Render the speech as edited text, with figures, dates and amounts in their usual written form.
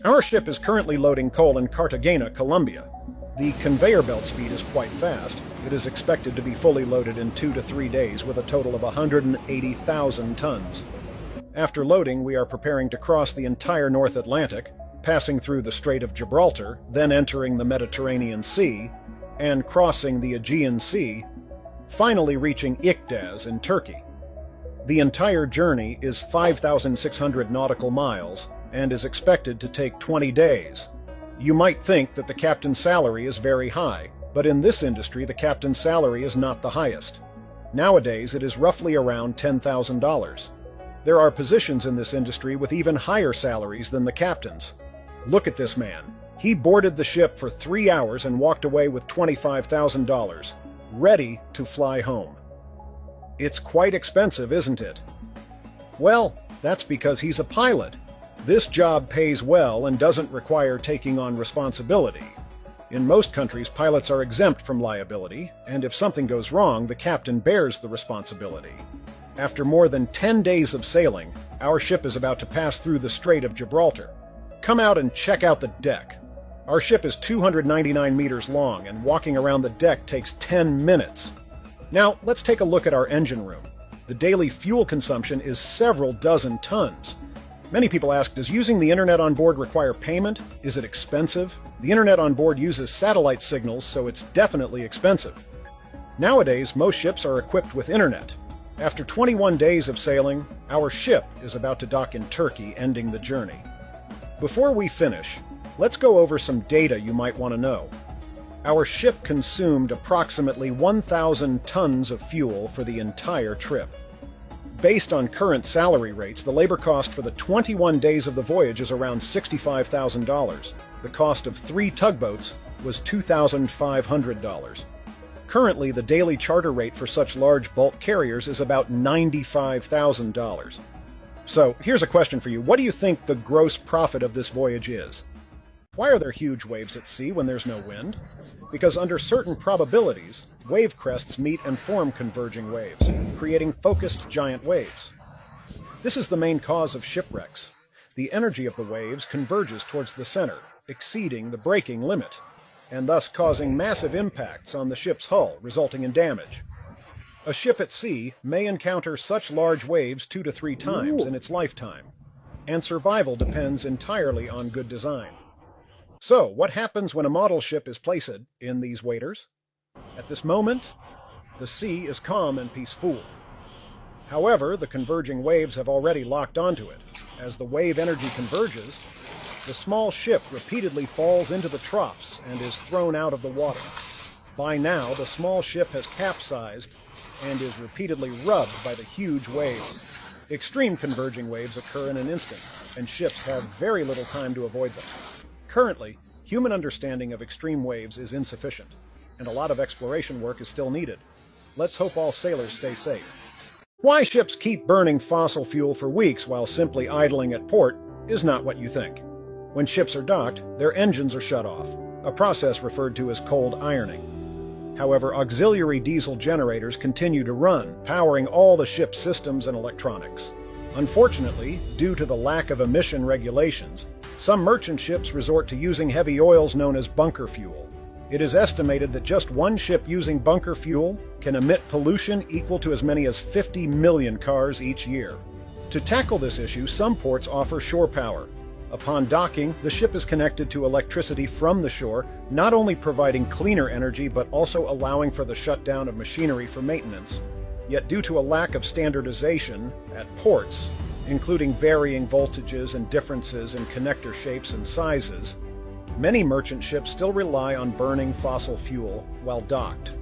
Our ship is currently loading coal in Cartagena, Colombia. The conveyor belt speed is quite fast. It is expected to be fully loaded in 2 to 3 days with a total of 180,000 tons. After loading, we are preparing to cross the entire North Atlantic, passing through the Strait of Gibraltar, then entering the Mediterranean Sea, and crossing the Aegean Sea, finally reaching Iktaz in Turkey. The entire journey is 5,600 nautical miles and is expected to take 20 days. You might think that the captain's salary is very high, but in this industry the captain's salary is not the highest. Nowadays it is roughly around $10,000. There are positions in this industry with even higher salaries than the captain's. Look at this man. He boarded the ship for 3 hours and walked away with $25,000, ready to fly home. It's quite expensive, isn't it? Well, that's because he's a pilot. This job pays well and doesn't require taking on responsibility. In most countries, pilots are exempt from liability, and if something goes wrong, the captain bears the responsibility. After more than 10 days of sailing, our ship is about to pass through the Strait of Gibraltar. Come out and check out the deck. Our ship is 299 meters long, and walking around the deck takes 10 minutes. Now, let's take a look at our engine room. The daily fuel consumption is several dozen tons. Many people ask, does using the internet on board require payment? Is it expensive? The internet on board uses satellite signals, so it's definitely expensive. Nowadays, most ships are equipped with internet. After 21 days of sailing, our ship is about to dock in Turkey, ending the journey. Before we finish, let's go over some data you might want to know. Our ship consumed approximately 1,000 tons of fuel for the entire trip. Based on current salary rates, the labor cost for the 21 days of the voyage is around $65,000. The cost of 3 tugboats was $2,500. Currently, the daily charter rate for such large bulk carriers is about $95,000. So, here's a question for you. What do you think the gross profit of this voyage is? Why are there huge waves at sea when there's no wind? Because under certain probabilities, wave crests meet and form converging waves, creating focused giant waves. This is the main cause of shipwrecks. The energy of the waves converges towards the center, exceeding the breaking limit, and thus causing massive impacts on the ship's hull, resulting in damage. A ship at sea may encounter such large waves 2 to 3 times in its lifetime, and survival depends entirely on good design. So, what happens when a model ship is placed in these waders? At this moment, the sea is calm and peaceful. However, the converging waves have already locked onto it. As the wave energy converges, the small ship repeatedly falls into the troughs and is thrown out of the water. By now, the small ship has capsized and is repeatedly rubbed by the huge waves. Extreme converging waves occur in an instant, and ships have very little time to avoid them. Currently, human understanding of extreme waves is insufficient, and a lot of exploration work is still needed. Let's hope all sailors stay safe. Why ships keep burning fossil fuel for weeks while simply idling at port is not what you think. When ships are docked, their engines are shut off, a process referred to as cold ironing. However, auxiliary diesel generators continue to run, powering all the ship's systems and electronics. Unfortunately, due to the lack of emission regulations, some merchant ships resort to using heavy oils known as bunker fuel. It is estimated that just one ship using bunker fuel can emit pollution equal to as many as 50 million cars each year. To tackle this issue, some ports offer shore power. Upon docking, the ship is connected to electricity from the shore, not only providing cleaner energy but also allowing for the shutdown of machinery for maintenance. Yet due to a lack of standardization at ports, including varying voltages and differences in connector shapes and sizes, many merchant ships still rely on burning fossil fuel while docked.